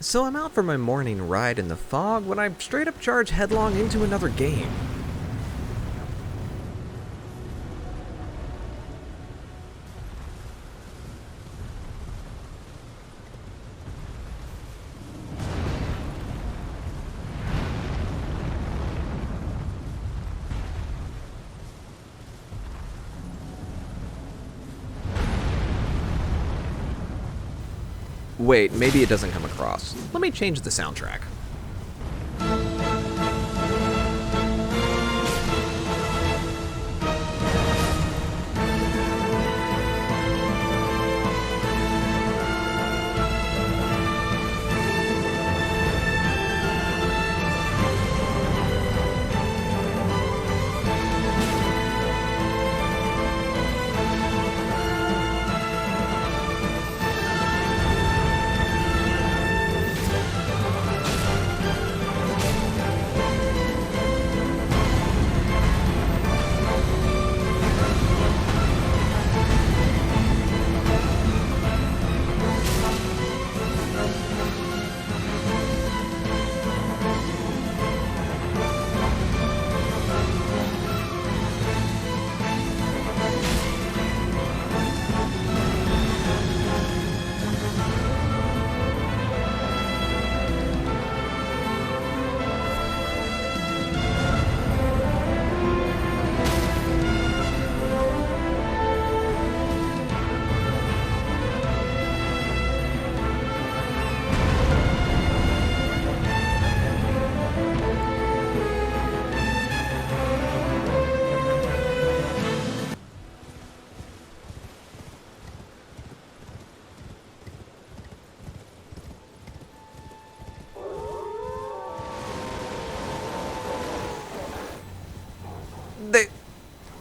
So I'm out for my morning ride in the fog when I straight up charge headlong into another game. Wait, maybe it doesn't come across. Let me change the soundtrack.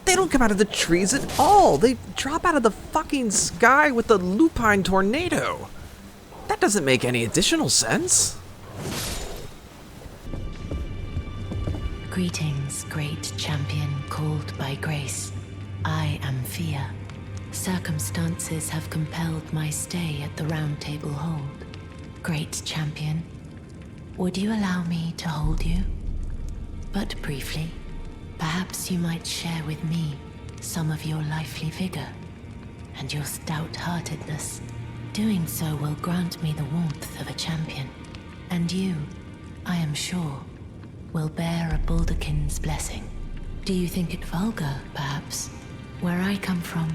They don't come out of the trees at all. They drop out of the fucking sky with the lupine tornado. That doesn't make any additional sense. Greetings, great champion called by grace. I am Fia. Circumstances have compelled my stay at the Round Table Hold. Great champion, would you allow me to hold you? But briefly. Perhaps you might share with me some of your lively vigor and your stout-heartedness. Doing so will grant me the warmth of a champion, and you, I am sure, will bear a Baldakin's blessing. Do you think it vulgar, perhaps? Where I come from,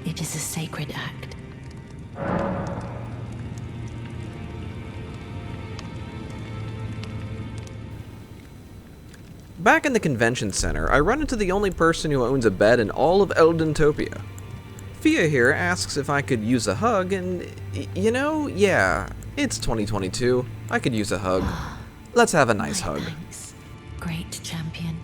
it is a sacred act. Back in the convention center, I run into the only person who owns a bed in all of Eldentopia. Fia here asks if I could use a hug, and yeah, it's 2022. I could use a hug. Let's have a nice hug. Thanks, great champion.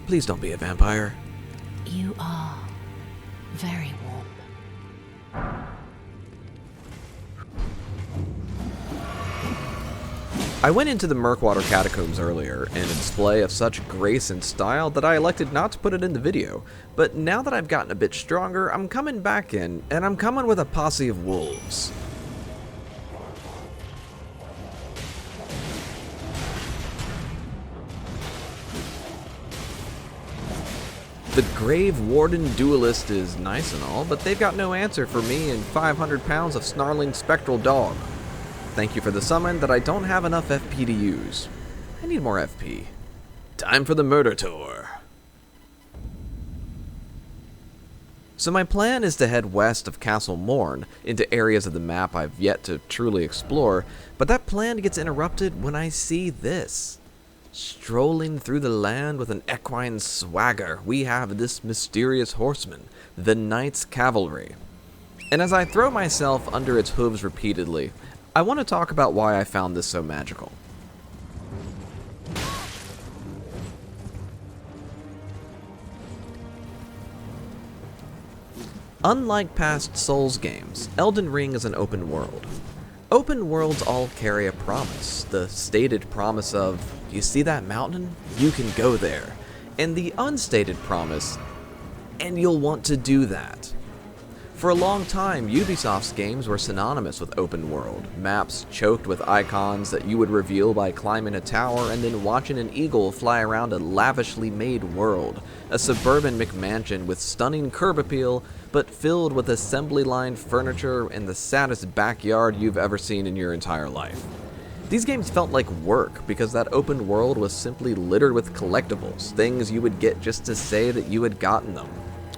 Please don't be a vampire. You are very warm. I went into the Murkwater Catacombs earlier in a display of such grace and style that I elected not to put it in the video, but now that I've gotten a bit stronger, I'm coming back in, and I'm coming with a posse of wolves. The Grave Warden Duelist is nice and all, but they've got no answer for me and 500 pounds of snarling spectral dog. Thank you for the summon that I don't have enough FP to use. I need more FP. Time for the murder tour. So my plan is to head west of Castle Morn into areas of the map I've yet to truly explore, but that plan gets interrupted when I see this. Strolling through the land with an equine swagger, we have this mysterious horseman, the Knight's Cavalry. And as I throw myself under its hooves repeatedly, I want to talk about why I found this so magical. Unlike past Souls games, Elden Ring is an open world. Open worlds all carry a promise, the stated promise of, you see that mountain? You can go there. And the unstated promise, and you'll want to do that. For a long time, Ubisoft's games were synonymous with open world, maps choked with icons that you would reveal by climbing a tower and then watching an eagle fly around a lavishly made world, a suburban McMansion with stunning curb appeal, but filled with assembly-line furniture and the saddest backyard you've ever seen in your entire life. These games felt like work because that open world was simply littered with collectibles, things you would get just to say that you had gotten them.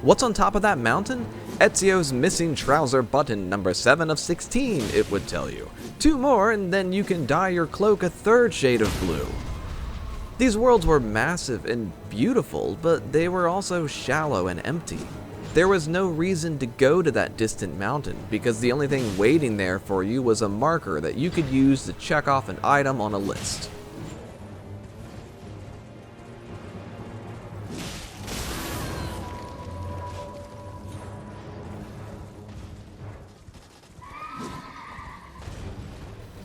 What's on top of that mountain? Ezio's missing trouser button number 7 of 16, it would tell you. 2 more and then you can dye your cloak a 3rd shade of blue. These worlds were massive and beautiful, but they were also shallow and empty. There was no reason to go to that distant mountain because the only thing waiting there for you was a marker that you could use to check off an item on a list.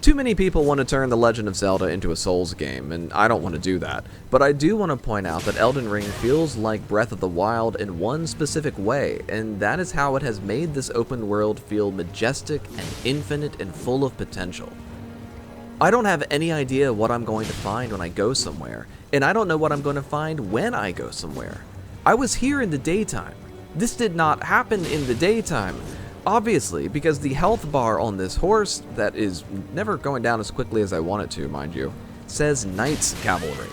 Too many people want to turn The Legend of Zelda into a Souls game, and I don't want to do that, but I do want to point out that Elden Ring feels like Breath of the Wild in one specific way, and that is how it has made this open world feel majestic and infinite and full of potential. I don't have any idea what I'm going to find when I go somewhere, and I don't know what I'm going to find when I go somewhere. I was here in the daytime. This did not happen in the daytime. Obviously, because the health bar on this horse, that is never going down as quickly as I want it to, mind you, says Knights Cavalry.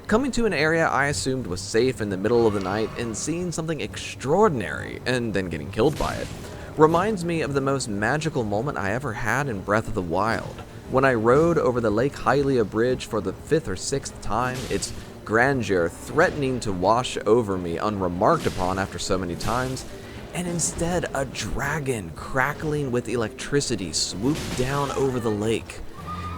Coming to an area I assumed was safe in the middle of the night and seeing something extraordinary and then getting killed by it reminds me of the most magical moment I ever had in Breath of the Wild. When I rode over the Lake Hylia Bridge for the 5th or 6th time, its grandeur threatening to wash over me unremarked upon after so many times, and instead a dragon crackling with electricity swooped down over the lake.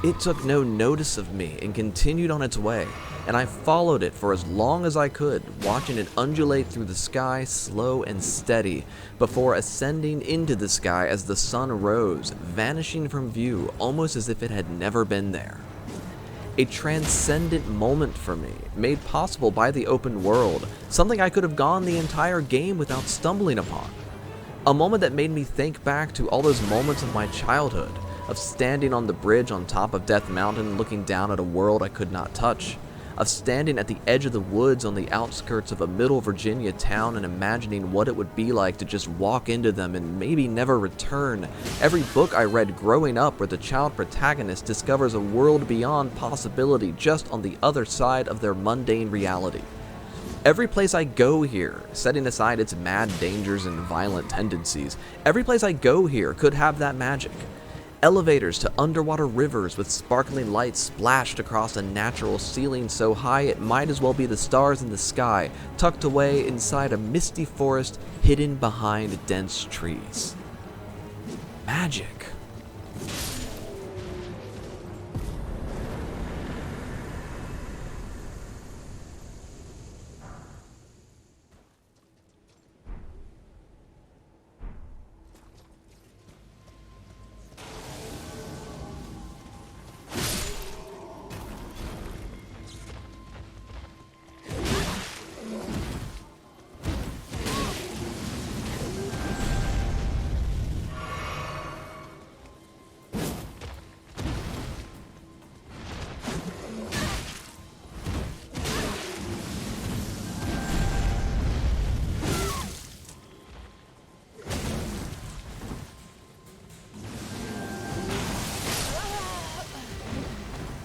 It took no notice of me and continued on its way, and I followed it for as long as I could, watching it undulate through the sky slow and steady, before ascending into the sky as the sun rose, vanishing from view almost as if it had never been there. A transcendent moment for me, made possible by the open world, something I could have gone the entire game without stumbling upon. A moment that made me think back to all those moments of my childhood, of standing on the bridge on top of Death Mountain looking down at a world I could not touch, of standing at the edge of the woods on the outskirts of a middle Virginia town and imagining what it would be like to just walk into them and maybe never return. Every book I read growing up where the child protagonist discovers a world beyond possibility just on the other side of their mundane reality. Every place I go here, setting aside its mad dangers and violent tendencies, every place I go here could have that magic. Elevators to underwater rivers with sparkling lights splashed across a natural ceiling so high it might as well be the stars in the sky, tucked away inside a misty forest hidden behind dense trees. Magic.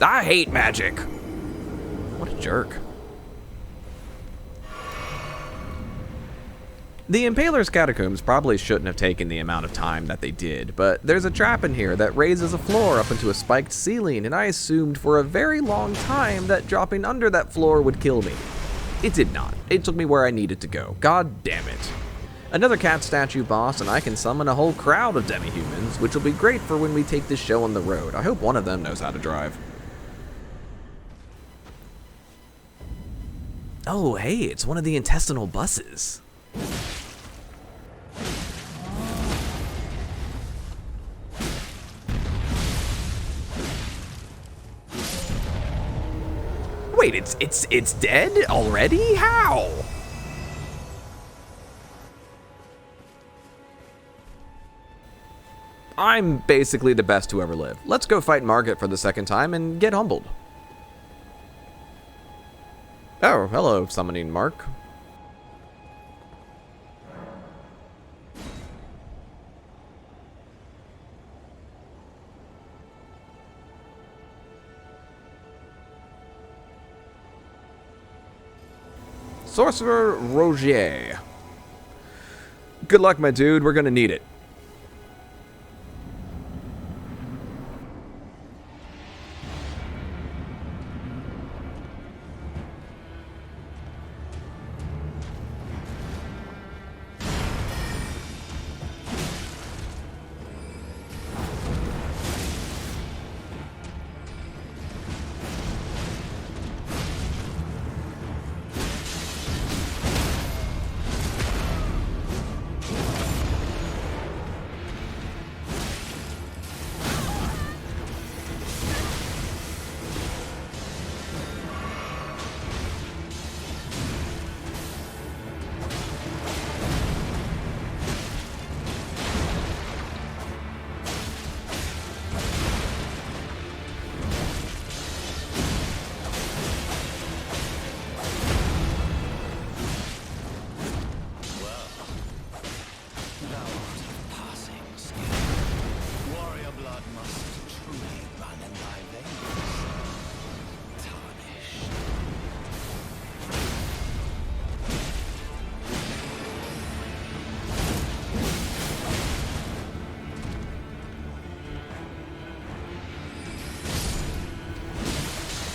I hate magic. What a jerk. The Impaler's Catacombs probably shouldn't have taken the amount of time that they did, but there's a trap in here that raises a floor up into a spiked ceiling, and I assumed for a very long time that dropping under that floor would kill me. It did not. It took me where I needed to go. God damn it. Another cat statue boss, and I can summon a whole crowd of demi-humans, which will be great for when we take this show on the road. I hope one of them knows how to drive. Oh, hey, it's one of the intestinal buses. Wait, it's dead already? How? I'm basically the best to ever live. Let's go fight Margit for the second time and get humbled. Oh, hello, summoning Mark. Sorcerer Rogier. Good luck, my dude. We're gonna need it.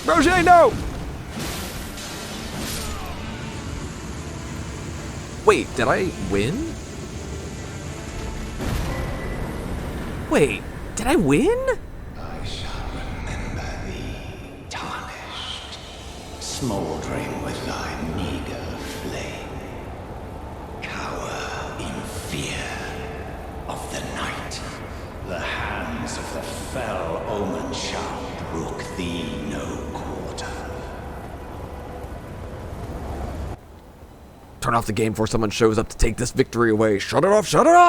Roger, no! Wait, did I win? Wait, did I win? I shall remember thee, tarnished, smouldering with thy meager flame. Cower in fear of the night. The hands of the fell omen shall brook thee no quarter. Turn off the game before someone shows up to take this victory away. Shut it off, shut it off!